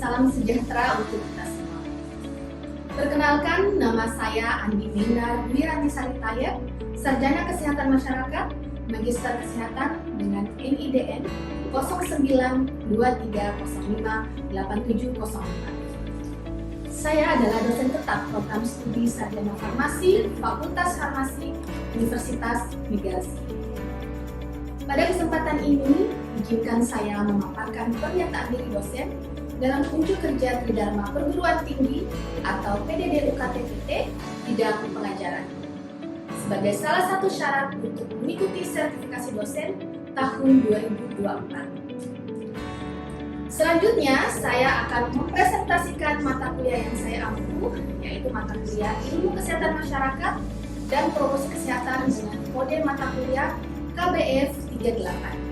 salam sejahtera untuk kita semua. Perkenalkan, nama saya Andi Mena Dwi Ranti Saritaya, Sarjana Kesehatan Masyarakat, Magister Kesehatan dengan NIDN 0923058705. Saya adalah dosen tetap program studi Sarjana Farmasi, Fakultas Farmasi, Universitas Migrasi. Pada kesempatan ini, izinkan saya memaparkan pernyataan diri dosen dalam unjuk kerja Tridharma Perguruan Tinggi atau PDD UKT-PT bidang pengajaran sebagai salah satu syarat untuk mengikuti sertifikasi dosen tahun 2024. Selanjutnya, saya akan mempresentasikan mata kuliah yang saya ampu, yaitu mata kuliah Ilmu Kesehatan Masyarakat dan Promosi Kesehatan dengan kode mata kuliah KBF 38.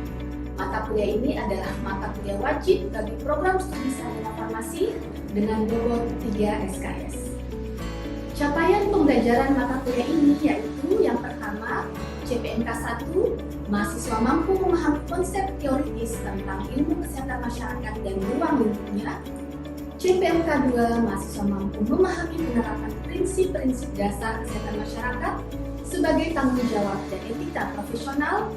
Mata kuliah ini adalah mata kuliah wajib bagi program studi sarjana farmasi dengan bobot 3 SKS. Capaian pembelajaran mata kuliah ini yaitu yang pertama, CPNK 1, mahasiswa mampu memahami konsep teoritis tentang ilmu kesehatan masyarakat dan ruang lingkupnya. CPNK 2, mahasiswa mampu memahami penerapan prinsip-prinsip dasar kesehatan masyarakat sebagai tanggung jawab dan etika profesional.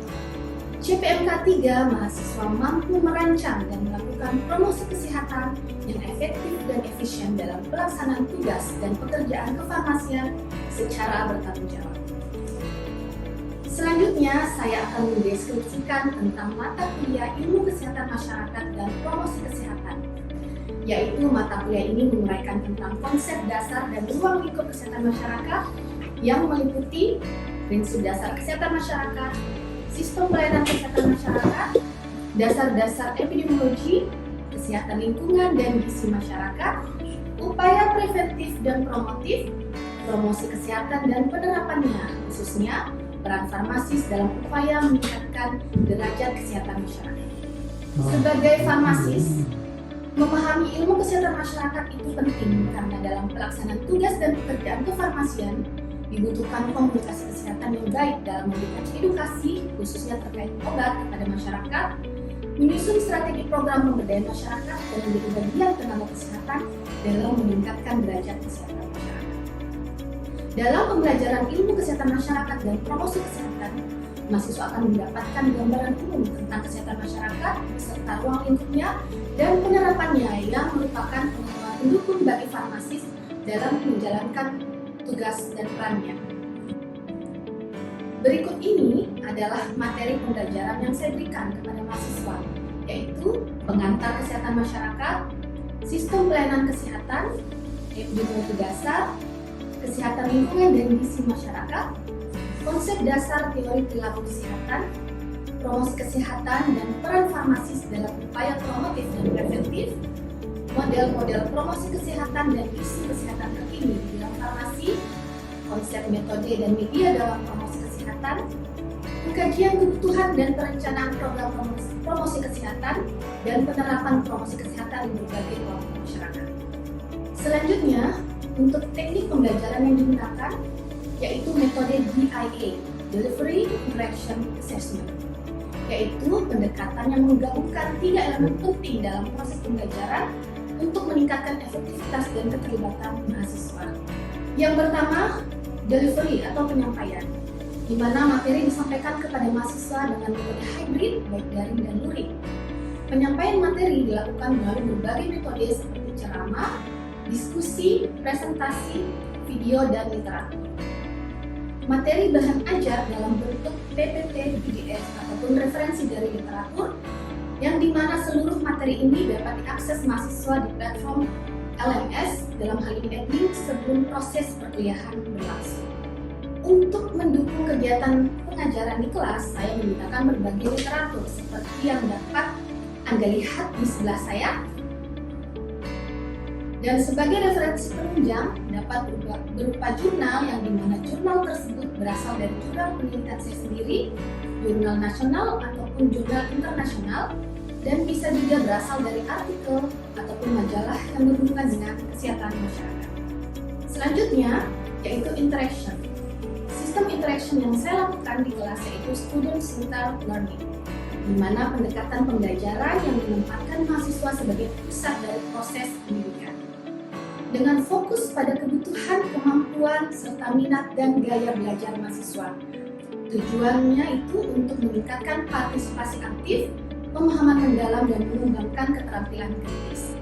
CPNK 3, mahasiswa mampu merancang dan melakukan promosi kesehatan yang efektif dan efisien dalam pelaksanaan tugas dan pekerjaan kefarmasian secara bertanggung jawab. Selanjutnya, saya akan mendeskripsikan tentang mata kuliah Ilmu Kesehatan Masyarakat dan Promosi Kesehatan, yaitu mata kuliah ini menguraikan tentang konsep dasar dan ruang lingkup kesehatan masyarakat yang meliputi prinsip dasar kesehatan masyarakat, sistem pelayanan kesehatan masyarakat, dasar-dasar epidemiologi, kesehatan lingkungan dan gizi masyarakat, upaya preventif dan promotif, promosi kesehatan dan penerapannya, khususnya peran farmasis dalam upaya meningkatkan derajat kesehatan masyarakat. Sebagai farmasis, memahami ilmu kesehatan masyarakat itu penting karena dalam pelaksanaan tugas dan pekerjaan kefarmasian dibutuhkan komunikasi kesehatan yang baik dalam memberikan edukasi, khususnya terkait obat kepada masyarakat, menyusun strategi program pemberdayaan masyarakat, dan menjadi bagian tenaga kesehatan dalam meningkatkan derajat kesehatan masyarakat. Dalam pembelajaran ilmu kesehatan masyarakat dan promosi kesehatan, mahasiswa akan mendapatkan gambaran umum tentang kesehatan masyarakat beserta ruang lingkupnya dan penerapannya yang merupakan pengetahuan pendukung bagi farmasis dalam menjalankan tugas dan perannya. Berikut ini adalah materi pembelajaran yang saya berikan kepada mahasiswa, yaitu pengantar kesehatan masyarakat, sistem pelayanan kesehatan, epidemiologi dasar, kesehatan lingkungan dan gizi masyarakat, konsep dasar teori perilaku kesehatan, promosi kesehatan dan peran farmasis dalam upaya promotif dan preventif, model-model promosi kesehatan dan isu kesehatan terkini di bidang farmasi, konsep metode dan media dalam promosi kesehatan, pengkajian kebutuhan dan perencanaan program promosi kesehatan, dan penerapan promosi kesehatan di berbagai kelompok masyarakat. Selanjutnya, untuk teknik pembelajaran yang digunakan, yaitu metode DIA, Delivery Interaction Assessment, yaitu pendekatan yang menggabungkan 3 elemen penting dalam proses pembelajaran untuk meningkatkan efektivitas dan keterlibatan mahasiswa. Yang pertama, delivery atau penyampaian, di mana materi disampaikan kepada mahasiswa dengan metode hybrid, baik daring dan luring. Penyampaian materi dilakukan melalui berbagai metode seperti ceramah, diskusi, presentasi, video, dan literatur. Materi bahan ajar dalam bentuk PPT, PDF, ataupun referensi dari literatur, yang dimana seluruh materi ini dapat diakses mahasiswa di platform LMS dalam hal ini Edlink sebelum proses perkuliahan berlangsung. Untuk mendukung kegiatan pengajaran di kelas, saya menggunakan berbagai literatur seperti yang dapat Anda lihat di sebelah saya. Dan sebagai referensi penunjang dapat berupa jurnal yang dimana jurnal tersebut berasal dari jurnal penelitian saya sendiri, jurnal nasional ataupun jurnal internasional, dan bisa juga berasal dari artikel ataupun majalah yang berhubungan dengan kesehatan masyarakat. Selanjutnya, yaitu interaction. Sistem interaction yang saya lakukan di kelas yaitu student centered learning, di mana pendekatan pembelajaran yang menempatkan mahasiswa sebagai pusat dari proses pendidikan. Dengan fokus pada kebutuhan, kemampuan, serta minat dan gaya belajar mahasiswa. Tujuannya itu untuk meningkatkan partisipasi aktif, pemahaman mendalam, dan mengembangkan keterampilan kritis.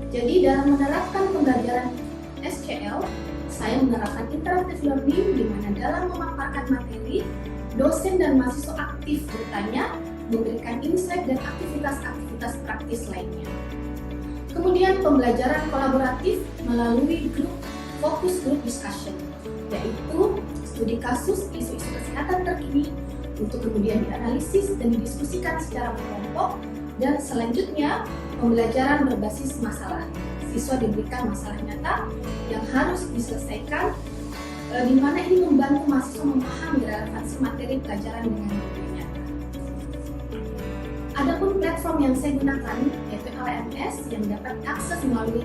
Jadi dalam menerapkan pembelajaran SCL, saya menerapkan interactive learning di mana dalam memaparkan materi, dosen dan mahasiswa aktif bertanya, memberikan insight dan aktivitas-aktivitas praktis lainnya. Kemudian pembelajaran kolaboratif melalui fokus group discussion, yaitu studi kasus isu-isu kesehatan terkini untuk kemudian dianalisis dan didiskusikan secara berkelompok. Dan selanjutnya pembelajaran berbasis masalah. Siswa diberikan masalah nyata yang harus diselesaikan, di mana ini membantu mahasiswa memahami relevansi materi pelajaran dengan lebih nyata. Adapun platform yang saya gunakan yaitu LMS yang dapat diakses melalui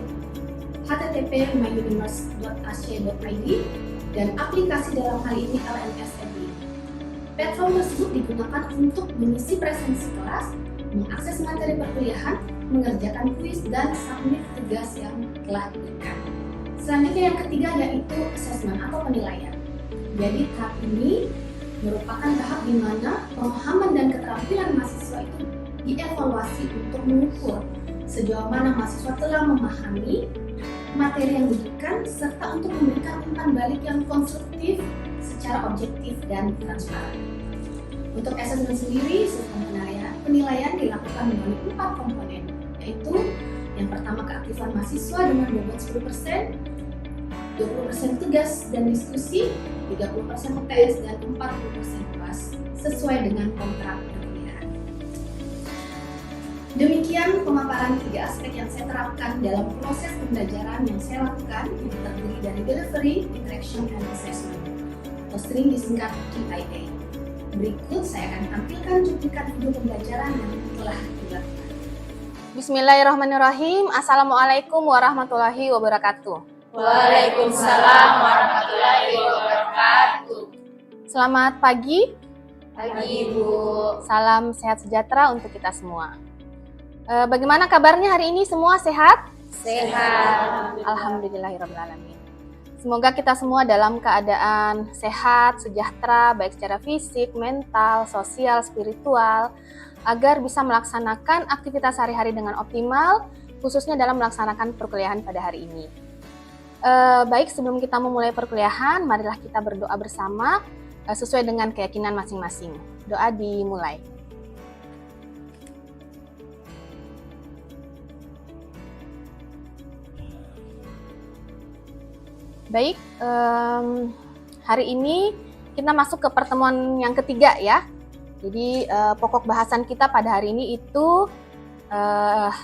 http://myuniverse.ac.id dan aplikasi dalam hal ini LMS Edit. Platform tersebut digunakan untuk mengisi presensi kelas, mengakses materi perkuliahan, mengerjakan kuis, dan submit tugas yang telah diberikan. Selanjutnya yang ketiga yaitu assessment atau penilaian. Jadi tahap ini merupakan tahap di mana pemahaman dan keterampilan mahasiswa itu dievaluasi untuk mengukur sejauh mana mahasiswa telah memahami materi yang diberikan serta untuk memberikan umpan balik yang konstruktif secara objektif dan transparan. Untuk assessment sendiri, sistem penilaian dilakukan melalui 4 komponen, yaitu yang pertama keaktifan mahasiswa dengan bobot 10%, 20% tugas dan diskusi, 30% UTS, dan 40% UAS sesuai dengan kontrak perkuliahan. Demikian pemaparan 3 aspek yang saya terapkan dalam proses pembelajaran yang saya lakukan, yang terdiri dari delivery, interaction, dan assessment, atau sering disingkat QIA. Berikut saya akan tampilkan cuplikan video pembelajaran yang telah dilakukan. Bismillahirrahmanirrahim. Assalamualaikum warahmatullahi wabarakatuh. Waalaikumsalam warahmatullahi wabarakatuh. Selamat pagi. Pagi, Bu. Salam sehat sejahtera untuk kita semua. Bagaimana kabarnya hari ini? Semua sehat? Sehat. Alhamdulillahirrahmanirrahim. Semoga kita semua dalam keadaan sehat, sejahtera, baik secara fisik, mental, sosial, spiritual, agar bisa melaksanakan aktivitas sehari-hari dengan optimal, khususnya dalam melaksanakan perkuliahan pada hari ini. Baik, sebelum kita memulai perkuliahan, marilah kita berdoa bersama sesuai dengan keyakinan masing-masing. Doa dimulai. Baik, hari ini kita masuk ke pertemuan yang ketiga ya. Jadi pokok bahasan kita pada hari ini itu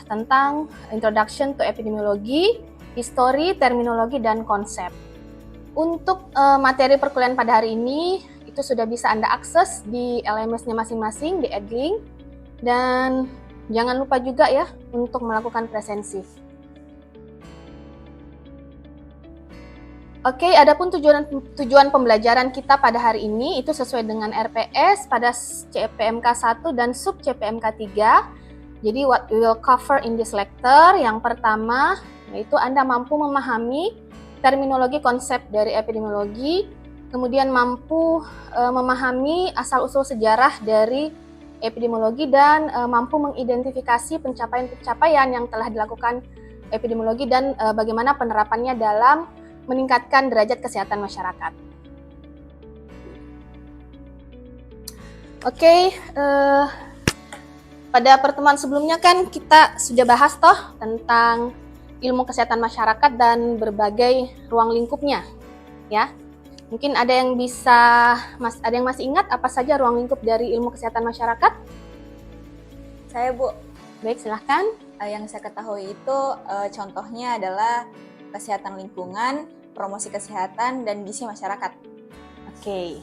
tentang Introduction to Epidemiology, History, Terminologi, dan Konsep. Untuk materi perkuliahan pada hari ini itu sudah bisa Anda akses di LMS-nya masing-masing, di Edlink. Dan jangan lupa juga ya untuk melakukan presensi. Oke, adapun tujuan pembelajaran kita pada hari ini itu sesuai dengan RPS pada CPMK 1 dan sub CPMK 3. Jadi what we will cover in this lecture, yang pertama yaitu Anda mampu memahami terminologi konsep dari epidemiologi, kemudian mampu memahami asal-usul sejarah dari epidemiologi, dan mampu mengidentifikasi pencapaian-pencapaian yang telah dilakukan epidemiologi dan bagaimana penerapannya dalam meningkatkan derajat kesehatan masyarakat. Oke, pada pertemuan sebelumnya kan kita sudah bahas toh tentang ilmu kesehatan masyarakat dan berbagai ruang lingkupnya, ya. Mungkin ada yang masih ingat apa saja ruang lingkup dari ilmu kesehatan masyarakat? Saya, Bu. Baik, silahkan. Yang saya ketahui itu contohnya adalah kesehatan lingkungan, promosi kesehatan, dan gizi masyarakat. Oke,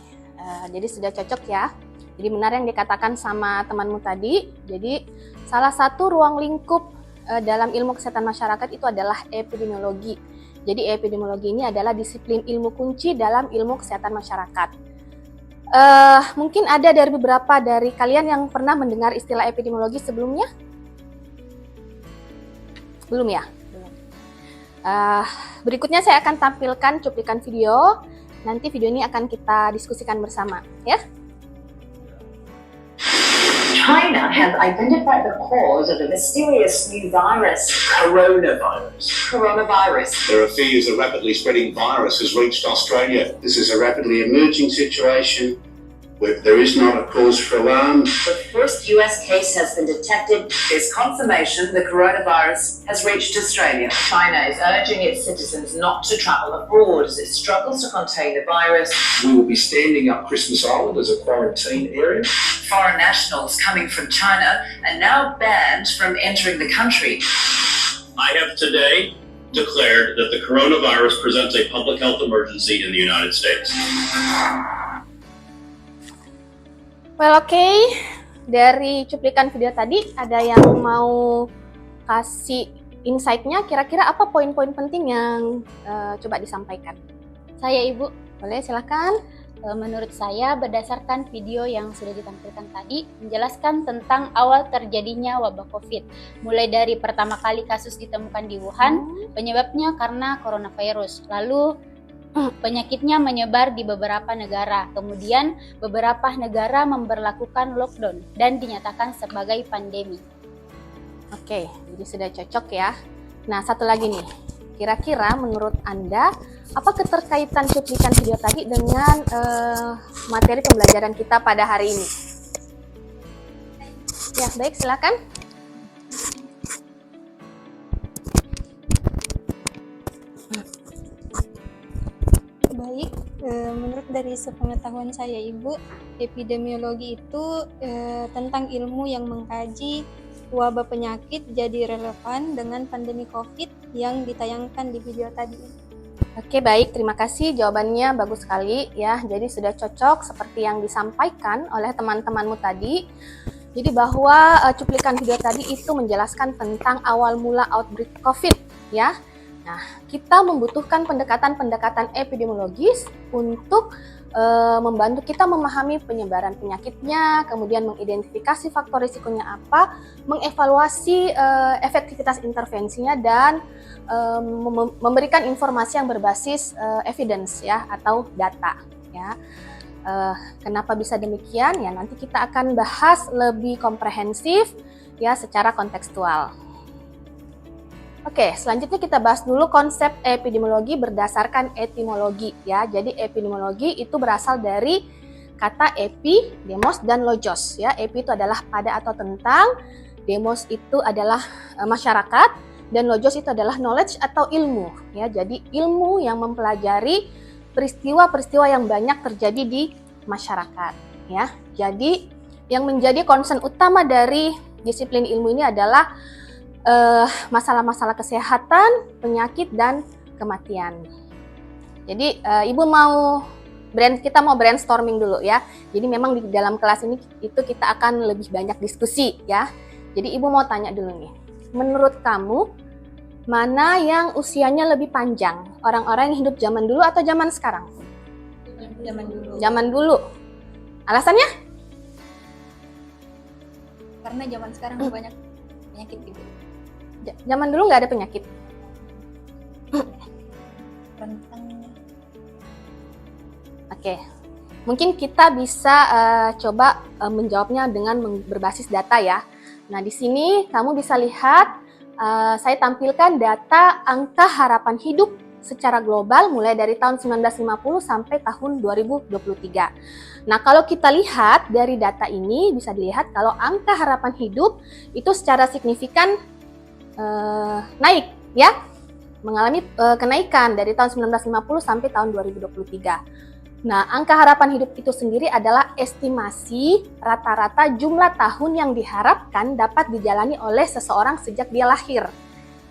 jadi sudah cocok ya. Jadi benar yang dikatakan sama temanmu tadi. Jadi salah satu ruang lingkup dalam ilmu kesehatan masyarakat itu adalah epidemiologi. Jadi epidemiologi ini adalah disiplin ilmu kunci dalam ilmu kesehatan masyarakat. Mungkin ada dari beberapa dari kalian yang pernah mendengar istilah epidemiologi sebelumnya? Belum ya? Belum. Berikutnya saya akan tampilkan cuplikan video. Nanti video ini akan kita diskusikan bersama, ya. China have identified the cause of the mysterious new virus, coronavirus. There are fears a rapidly spreading virus has reached Australia. This is a rapidly emerging situation where there is not a cause for alarm. The first US case has been detected. There's confirmation the coronavirus has reached Australia. China is urging its citizens not to travel abroad as it struggles to contain the virus. We will be standing up Christmas Island as a quarantine area. Foreign nationals coming from China are now banned from entering the country. I have today declared that the coronavirus presents a public health emergency in the United States. Well, oke. Dari cuplikan video tadi, ada yang mau kasih insight-nya, kira-kira apa poin-poin penting yang coba disampaikan? Saya Ibu, Boleh, silakan. menurut saya berdasarkan video yang sudah ditampilkan tadi menjelaskan tentang awal terjadinya wabah COVID. Mulai dari pertama kali kasus ditemukan di Wuhan, penyebabnya karena coronavirus. Lalu penyakitnya menyebar di beberapa negara. Kemudian beberapa negara memberlakukan lockdown dan dinyatakan sebagai pandemi. Oke, jadi sudah cocok ya. Nah, satu lagi nih. Kira-kira menurut Anda, apa keterkaitan cuplikan video tadi dengan materi pembelajaran kita pada hari ini? Ya, baik, silakan. Baik, menurut dari sepengetahuan saya Ibu, epidemiologi itu tentang ilmu yang mengkaji wabah penyakit jadi relevan dengan pandemi COVID yang ditayangkan di video tadi. Oke, baik, terima kasih, jawabannya bagus sekali ya. Jadi sudah cocok seperti yang disampaikan oleh teman-temanmu tadi. Jadi bahwa cuplikan video tadi itu menjelaskan tentang awal mula outbreak COVID ya. Nah, kita membutuhkan pendekatan-pendekatan epidemiologis untuk membantu kita memahami penyebaran penyakitnya, kemudian mengidentifikasi faktor risikonya apa, mengevaluasi efektivitas intervensinya, dan memberikan informasi yang berbasis evidence ya, atau data ya. Kenapa bisa demikian? Ya, nanti kita akan bahas lebih komprehensif ya secara kontekstual. Oke, selanjutnya kita bahas dulu konsep epidemiologi berdasarkan etimologi ya. Jadi epidemiologi itu berasal dari kata epi, demos, dan logos ya. Epi itu adalah pada atau tentang, demos itu adalah masyarakat, dan logos itu adalah knowledge atau ilmu ya. Jadi ilmu yang mempelajari peristiwa-peristiwa yang banyak terjadi di masyarakat ya. Jadi yang menjadi concern utama dari disiplin ilmu ini adalah masalah-masalah kesehatan, penyakit, dan kematian. Jadi kita mau brainstorming dulu ya. Jadi memang di dalam kelas ini itu kita akan lebih banyak diskusi ya. Jadi Ibu mau tanya dulu nih, menurut kamu mana yang usianya lebih panjang? Orang-orang yang hidup zaman dulu atau zaman sekarang? Zaman dulu. Zaman dulu. Alasannya? Karena zaman sekarang banyak penyakit Ibu. Zaman dulu nggak ada penyakit. Rentang. Oke, mungkin kita bisa coba menjawabnya dengan berbasis data ya. Nah, di sini kamu bisa lihat saya tampilkan data angka harapan hidup secara global mulai dari tahun 1950 sampai tahun 2023. Nah, kalau kita lihat dari data ini bisa dilihat kalau angka harapan hidup itu secara signifikan naik ya, mengalami kenaikan dari tahun 1950 sampai tahun 2023. Nah, angka harapan hidup itu sendiri adalah estimasi rata-rata jumlah tahun yang diharapkan dapat dijalani oleh seseorang sejak dia lahir.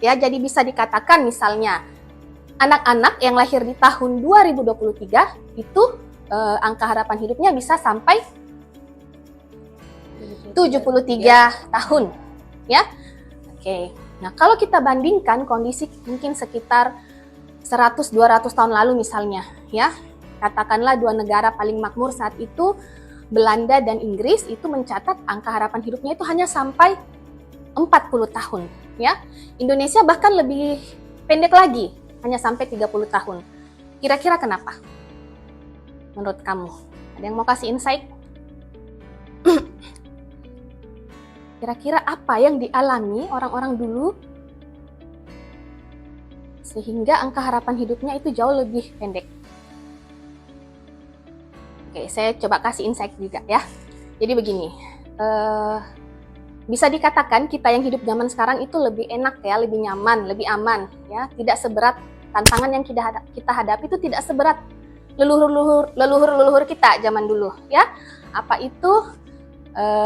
Ya, jadi bisa dikatakan misalnya anak-anak yang lahir di tahun 2023 itu angka harapan hidupnya bisa sampai 73 tahun ya. Oke. Nah, kalau kita bandingkan kondisi mungkin sekitar 100-200 tahun lalu misalnya ya, katakanlah dua negara paling makmur saat itu, Belanda dan Inggris, itu mencatat angka harapan hidupnya itu hanya sampai 40 tahun. Ya, Indonesia bahkan lebih pendek lagi, hanya sampai 30 tahun. Kira-kira kenapa? Menurut kamu? Ada yang mau kasih insight? Kira-kira apa yang dialami orang-orang dulu sehingga angka harapan hidupnya itu jauh lebih pendek? Oke, saya coba kasih insight juga ya. Jadi begini, bisa dikatakan kita yang hidup zaman sekarang itu lebih enak ya, lebih nyaman, lebih aman ya, tidak seberat tantangan yang kita hadapi itu tidak seberat leluhur kita zaman dulu ya. Apa itu?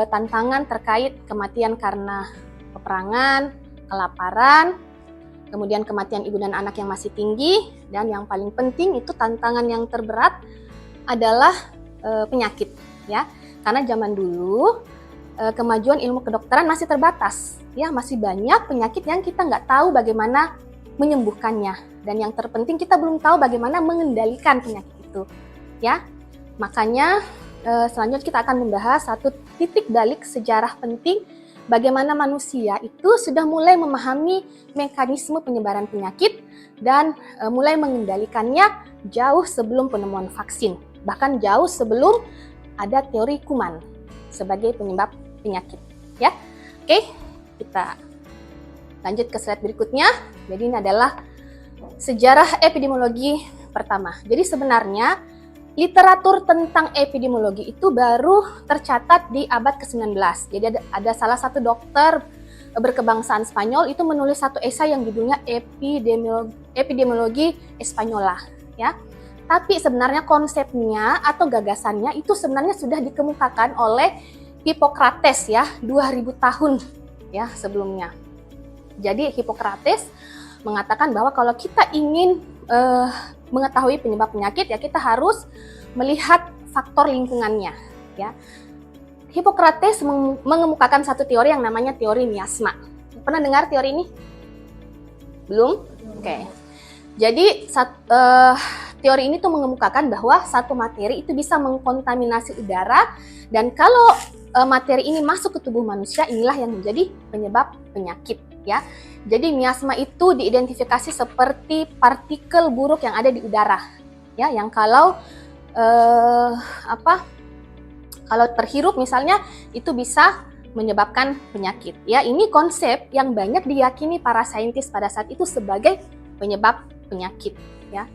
Tantangan terkait kematian karena peperangan, kelaparan, kemudian kematian ibu dan anak yang masih tinggi, dan yang paling penting itu tantangan yang terberat adalah penyakit ya. Karena zaman dulu kemajuan ilmu kedokteran masih terbatas ya, masih banyak penyakit yang kita nggak tahu bagaimana menyembuhkannya, dan yang terpenting kita belum tahu bagaimana mengendalikan penyakit itu ya. Makanya selanjutnya kita akan membahas satu titik balik sejarah penting bagaimana manusia itu sudah mulai memahami mekanisme penyebaran penyakit dan mulai mengendalikannya jauh sebelum penemuan vaksin, bahkan jauh sebelum ada teori kuman sebagai penyebab penyakit ya. Oke, kita lanjut ke slide berikutnya. Jadi ini adalah sejarah epidemiologi pertama. Jadi sebenarnya literatur tentang epidemiologi itu baru tercatat di abad ke-19. Jadi ada salah satu dokter berkebangsaan Spanyol itu menulis satu esai yang judulnya Epidemiologi Espanyola ya. Tapi sebenarnya konsepnya atau gagasannya itu sebenarnya sudah dikemukakan oleh Hippocrates ya, 2000 tahun ya sebelumnya. Jadi Hippocrates mengatakan bahwa kalau kita ingin mengetahui penyebab penyakit ya kita harus melihat faktor lingkungannya ya. Hippocrates mengemukakan satu teori yang namanya teori miasma. Pernah dengar teori ini? Belum? Oke. Jadi teori ini tuh mengemukakan bahwa satu materi itu bisa mengkontaminasi udara, dan kalau materi ini masuk ke tubuh manusia, inilah yang menjadi penyebab penyakit ya. Jadi miasma itu diidentifikasi seperti partikel buruk yang ada di udara ya, yang kalau kalau terhirup misalnya itu bisa menyebabkan penyakit ya. Ini konsep yang banyak diyakini para saintis pada saat itu sebagai penyebab penyakit ya.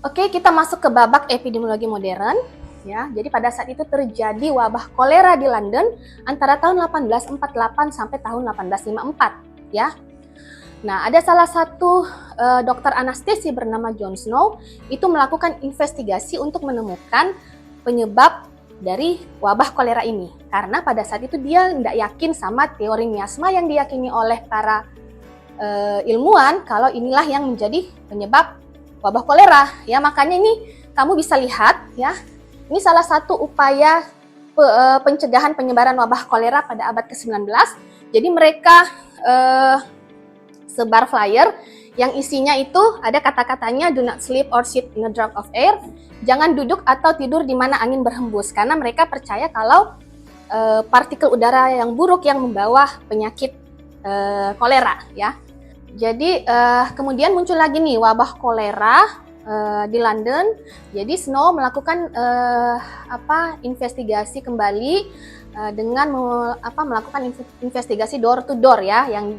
Oke, kita masuk ke babak epidemiologi modern ya. Jadi pada saat itu terjadi wabah kolera di London antara tahun 1848 sampai tahun 1854 ya. Nah, ada salah satu dokter anestesi bernama John Snow itu melakukan investigasi untuk menemukan penyebab dari wabah kolera ini. Karena pada saat itu dia tidak yakin sama teori miasma yang diyakini oleh para ilmuwan kalau inilah yang menjadi penyebab wabah kolera ya. Makanya ini kamu bisa lihat ya. Ini salah satu upaya pencegahan penyebaran wabah kolera pada abad ke-19. Jadi mereka sebar flyer yang isinya itu ada kata-katanya do not sleep or sit in a draught of air. Jangan duduk atau tidur di mana angin berhembus, karena mereka percaya kalau partikel udara yang buruk yang membawa penyakit kolera ya. Jadi kemudian muncul lagi nih wabah kolera di London. Jadi Snow melakukan investigasi kembali dengan melakukan investigasi door to door ya, yang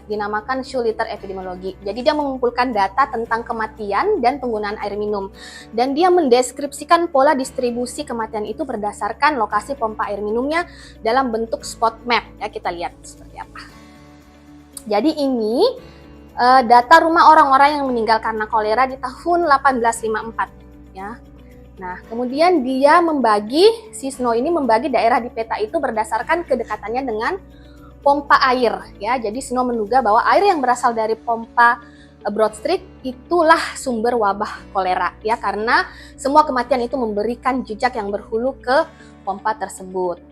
dinamakan Schuliter epidemiologi. Jadi dia mengumpulkan data tentang kematian dan penggunaan air minum, dan dia mendeskripsikan pola distribusi kematian itu berdasarkan lokasi pompa air minumnya dalam bentuk spot map ya. Kita lihat seperti apa. Jadi ini data rumah orang-orang yang meninggal karena kolera di tahun 1854 ya. Nah, kemudian dia si Snow ini membagi daerah di peta itu berdasarkan kedekatannya dengan pompa air ya. Jadi Snow menduga bahwa air yang berasal dari pompa Broad Street itulah sumber wabah kolera ya, karena semua kematian itu memberikan jejak yang berhulu ke pompa tersebut.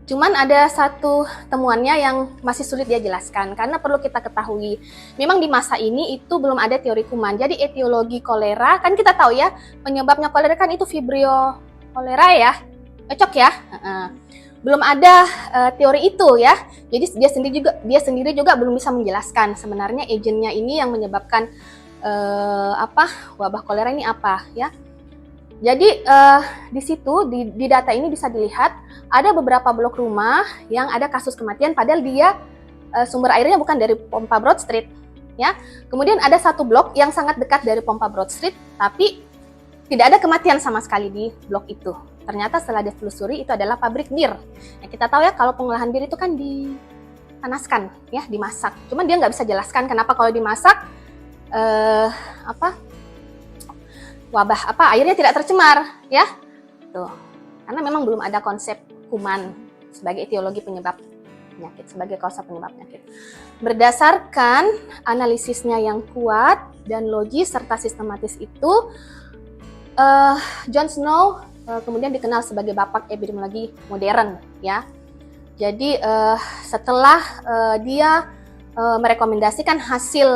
Cuman ada satu temuannya yang masih sulit dia jelaskan, karena perlu kita ketahui, memang di masa ini itu belum ada teori kuman. Jadi etiologi kolera, kan kita tahu ya, penyebabnya kolera kan itu Vibrio kolera ya, cocok ya. Belum ada teori itu ya. Jadi dia sendiri juga belum bisa menjelaskan sebenarnya agentnya ini yang menyebabkan wabah kolera ini apa ya. Jadi di situ di data ini bisa dilihat ada beberapa blok rumah yang ada kasus kematian, padahal dia sumber airnya bukan dari pompa Broad Street, ya. Kemudian ada satu blok yang sangat dekat dari pompa Broad Street, tapi tidak ada kematian sama sekali di blok itu. Ternyata setelah ditelusuri itu adalah pabrik bir. Ya, kita tahu ya kalau pengolahan bir itu kan dipanaskan, ya, dimasak. Cuman dia nggak bisa jelaskan kenapa kalau dimasak airnya tidak tercemar, ya. Tuh. Karena memang belum ada konsep kuman sebagai etiologi penyebab penyakit, sebagai kausa penyebab penyakit. Berdasarkan analisisnya yang kuat dan logis serta sistematis itu, John Snow kemudian dikenal sebagai bapak epidemiologi modern, ya. Jadi setelah dia merekomendasikan hasil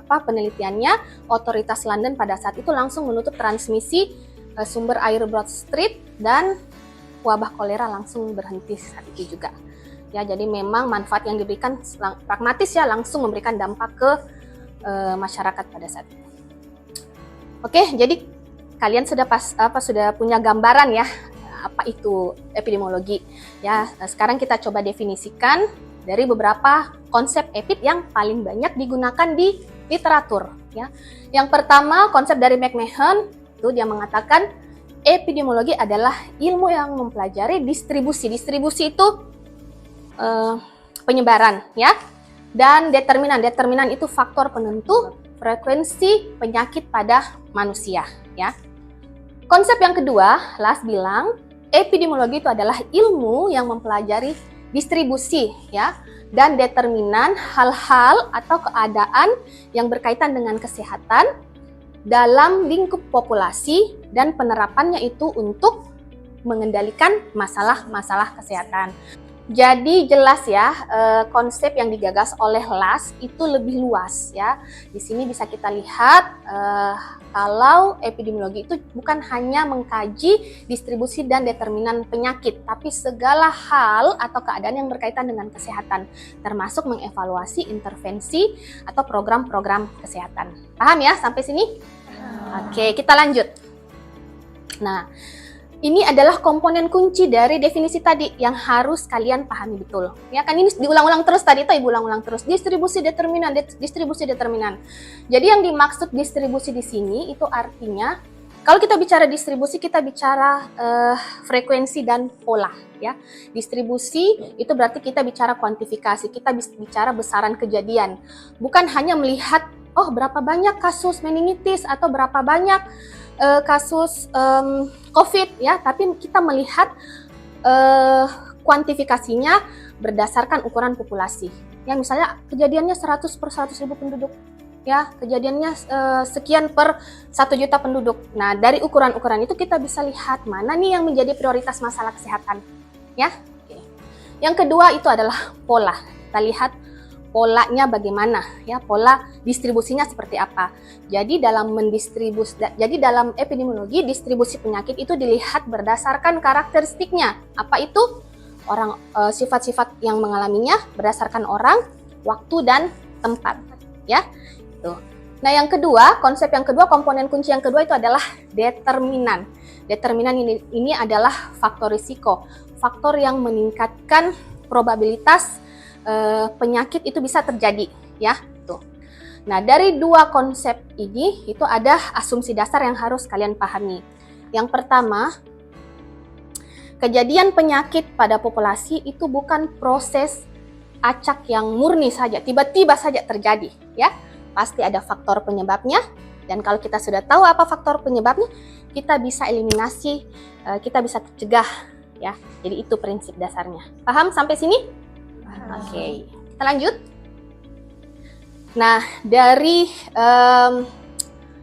penelitiannya, otoritas London pada saat itu langsung menutup transmisi sumber air Broad Street dan wabah kolera langsung berhenti saat itu juga. Ya, jadi memang manfaat yang diberikan pragmatis ya, langsung memberikan dampak ke masyarakat pada saat itu. Oke, jadi kalian sudah punya gambaran ya apa itu epidemiologi. Ya, sekarang kita coba definisikan dari beberapa konsep epid yang paling banyak digunakan di literatur. Ya, yang pertama konsep dari McMahon itu dia mengatakan epidemiologi adalah ilmu yang mempelajari distribusi. Distribusi itu penyebaran, ya. Dan determinan. Determinan itu faktor penentu frekuensi penyakit pada manusia, ya. Konsep yang kedua, Las bilang, epidemiologi itu adalah ilmu yang mempelajari distribusi, ya, dan determinan hal-hal atau keadaan yang berkaitan dengan kesehatan dalam lingkup populasi dan penerapannya itu untuk mengendalikan masalah-masalah kesehatan. Jadi jelas ya, konsep yang digagas oleh Las itu lebih luas ya. Di sini bisa kita lihat kalau epidemiologi itu bukan hanya mengkaji distribusi dan determinan penyakit, tapi segala hal atau keadaan yang berkaitan dengan kesehatan, termasuk mengevaluasi intervensi atau program-program kesehatan. Paham ya sampai sini? Oke, kita lanjut. Nah, ini adalah komponen kunci dari definisi tadi yang harus kalian pahami betul. Ya kan, ini diulang-ulang terus tadi tuh, Ibu ulang-ulang terus. Distribusi determinan, distribusi determinan. Jadi yang dimaksud distribusi di sini itu artinya kalau kita bicara distribusi, kita bicara frekuensi dan pola, ya. Distribusi itu berarti kita bicara kuantifikasi, kita bicara besaran kejadian. Bukan hanya melihat berapa banyak kasus meningitis atau berapa banyak kasus COVID ya, tapi kita melihat kuantifikasinya berdasarkan ukuran populasi. Ya, misalnya kejadiannya 100 per 100.000 penduduk, ya, kejadiannya sekian per 1 juta penduduk. Nah, dari ukuran-ukuran itu kita bisa lihat mana nih yang menjadi prioritas masalah kesehatan, ya. Oke. Yang kedua itu adalah pola. Kita lihat polanya bagaimana, ya, pola distribusinya seperti apa. Jadi dalam epidemiologi distribusi penyakit itu dilihat berdasarkan karakteristiknya. Apa itu? Sifat-sifat yang mengalaminya berdasarkan orang, waktu dan tempat, ya. Tuh. Nah, yang kedua, konsep yang kedua, komponen kunci yang kedua itu adalah determinan. Determinan ini adalah faktor risiko, faktor yang meningkatkan probabilitas penyakit itu bisa terjadi, ya. Tuh. Nah, dari dua konsep ini itu ada asumsi dasar yang harus kalian pahami. Yang pertama, kejadian penyakit pada populasi itu bukan proses acak yang murni saja, tiba-tiba saja terjadi, ya. Pasti ada faktor penyebabnya, dan kalau kita sudah tahu apa faktor penyebabnya, kita bisa eliminasi, kita bisa cegah, ya. Jadi itu prinsip dasarnya. Paham sampai sini? Oke, kita lanjut. Nah, dari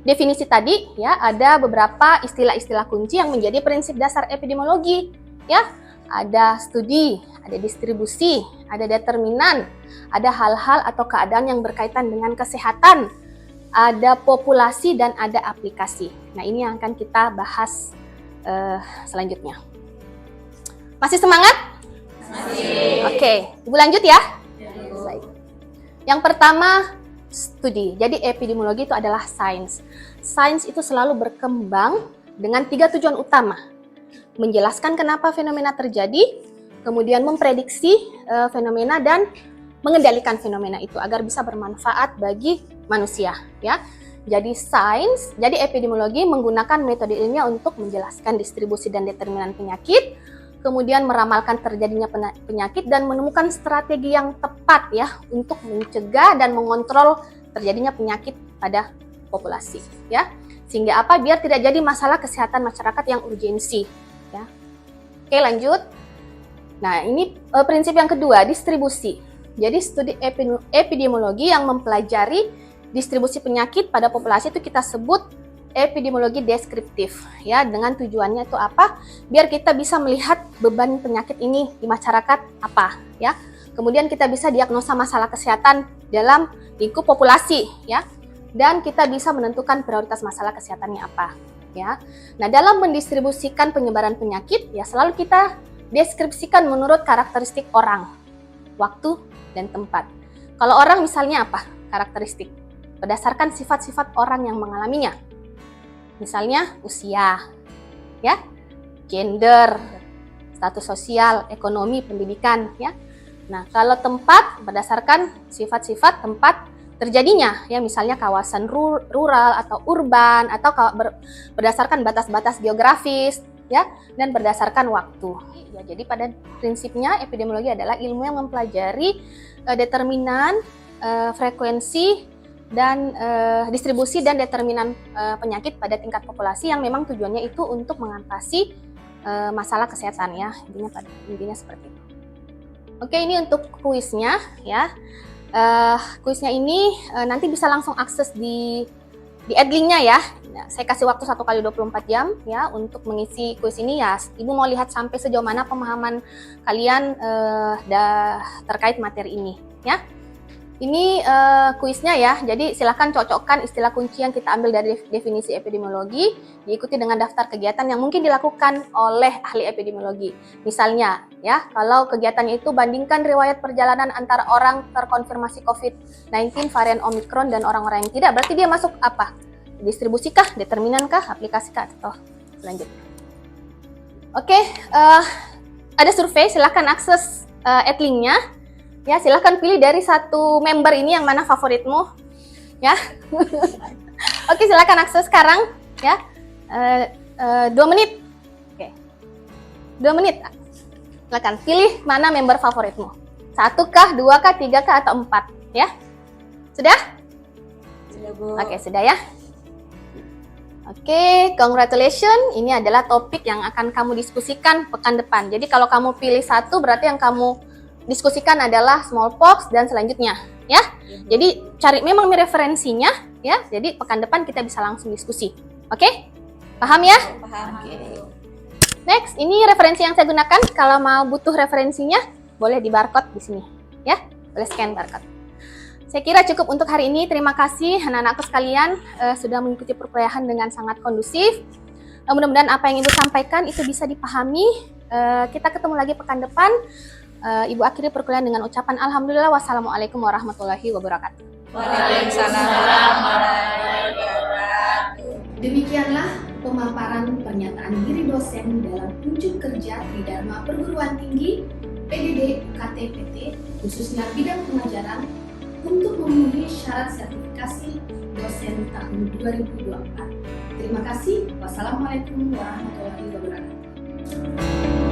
definisi tadi ya ada beberapa istilah-istilah kunci yang menjadi prinsip dasar epidemiologi, ya. ada studi, ada distribusi, ada determinan, ada hal-hal atau keadaan yang berkaitan dengan kesehatan, ada populasi, dan ada aplikasi. Nah, ini yang akan kita bahas selanjutnya. Masih semangat? Masih. Oke, Ibu lanjut ya. Baik. Yang pertama, studi. Jadi epidemiologi itu adalah sains. Sains itu selalu berkembang dengan 3 tujuan utama. Menjelaskan kenapa fenomena terjadi, kemudian memprediksi fenomena, dan mengendalikan fenomena itu agar bisa bermanfaat bagi manusia, ya. Jadi jadi epidemiologi menggunakan metode ilmiah untuk menjelaskan distribusi dan determinan penyakit, kemudian meramalkan terjadinya penyakit dan menemukan strategi yang tepat ya untuk mencegah dan mengontrol terjadinya penyakit pada populasi, ya. Sehingga apa? Biar tidak jadi masalah kesehatan masyarakat yang urgensi, ya. Oke, lanjut. Nah, ini prinsip yang kedua, distribusi. Jadi studi epidemiologi yang mempelajari distribusi penyakit pada populasi itu kita sebut epidemiologi deskriptif, ya. Dengan tujuannya itu apa? Biar kita bisa melihat beban penyakit ini di masyarakat apa, ya. Kemudian kita bisa diagnosa masalah kesehatan dalam lingkup populasi, ya. Dan kita bisa menentukan prioritas masalah kesehatannya apa, ya. Nah, dalam mendistribusikan penyebaran penyakit, ya selalu kita deskripsikan menurut karakteristik orang, waktu, dan tempat. Kalau orang misalnya apa? Karakteristik berdasarkan sifat-sifat orang yang mengalaminya. Misalnya usia, ya, gender, status sosial, ekonomi, pendidikan, ya. Nah, kalau tempat berdasarkan sifat-sifat tempat terjadinya, ya, misalnya kawasan rural atau urban, atau berdasarkan batas-batas geografis, ya, dan berdasarkan waktu. Ya, jadi pada prinsipnya epidemiologi adalah ilmu yang mempelajari determinan, frekuensi, dan distribusi dan determinan penyakit pada tingkat populasi yang memang tujuannya itu untuk mengatasi masalah kesehatan, ya. Intinya seperti itu. Oke, ini untuk kuisnya, ya. Kuisnya ini nanti bisa langsung akses di adlinknya, ya. Nah, saya kasih waktu 1 kali 24 jam ya untuk mengisi kuis ini, ya. Ibu mau lihat sampai sejauh mana pemahaman kalian terkait materi ini, ya. Ini kuisnya, ya. Jadi silakan cocokkan istilah kunci yang kita ambil dari definisi epidemiologi, diikuti dengan daftar kegiatan yang mungkin dilakukan oleh ahli epidemiologi. Misalnya, ya, kalau kegiatannya itu bandingkan riwayat perjalanan antara orang terkonfirmasi COVID-19 varian Omicron dan orang-orang yang tidak, berarti dia masuk apa? Distribusikah, determinankah, aplikasikah, atau selanjutnya. Oke, ada survei, silakan akses adlinknya. Ya, silahkan pilih dari satu member ini yang mana favoritmu, ya. Oke, silahkan akses sekarang, ya. 2 menit. Oke, 2 menit. Silahkan pilih mana member favoritmu. 1 kah, 2 kah, 3 kah, atau 4, ya. Sudah? Sudah, Bu. Oke, sudah, ya. Oke, congratulations. Ini adalah topik yang akan kamu diskusikan pekan depan. Jadi kalau kamu pilih 1, berarti yang kamu diskusikan adalah smallpox dan selanjutnya, ya. Jadi cari memang referensinya, ya. Jadi pekan depan kita bisa langsung diskusi. Oke? Paham, ya? Paham. Oke. Next, ini referensi yang saya gunakan. Kalau mau butuh referensinya, boleh di barcode di sini, ya. Boleh scan barcode. Saya kira cukup untuk hari ini. Terima kasih anak-anakku sekalian sudah mengikuti perkuliahan dengan sangat kondusif. Mudah-mudahan apa yang Ibu sampaikan itu bisa dipahami. Kita ketemu lagi pekan depan. Ibu akhiri perkuliahan dengan ucapan alhamdulillah, wassalamualaikum warahmatullahi wabarakatuh. Waalaikumsalam warahmatullahi wabarakatuh. Demikianlah pemaparan pernyataan diri dosen dalam unjuk kerja Tridharma Perguruan Tinggi PDD UKT PT khususnya bidang pengajaran untuk memenuhi syarat sertifikasi dosen tahun 2024. Terima kasih. Wassalamualaikum warahmatullahi wabarakatuh.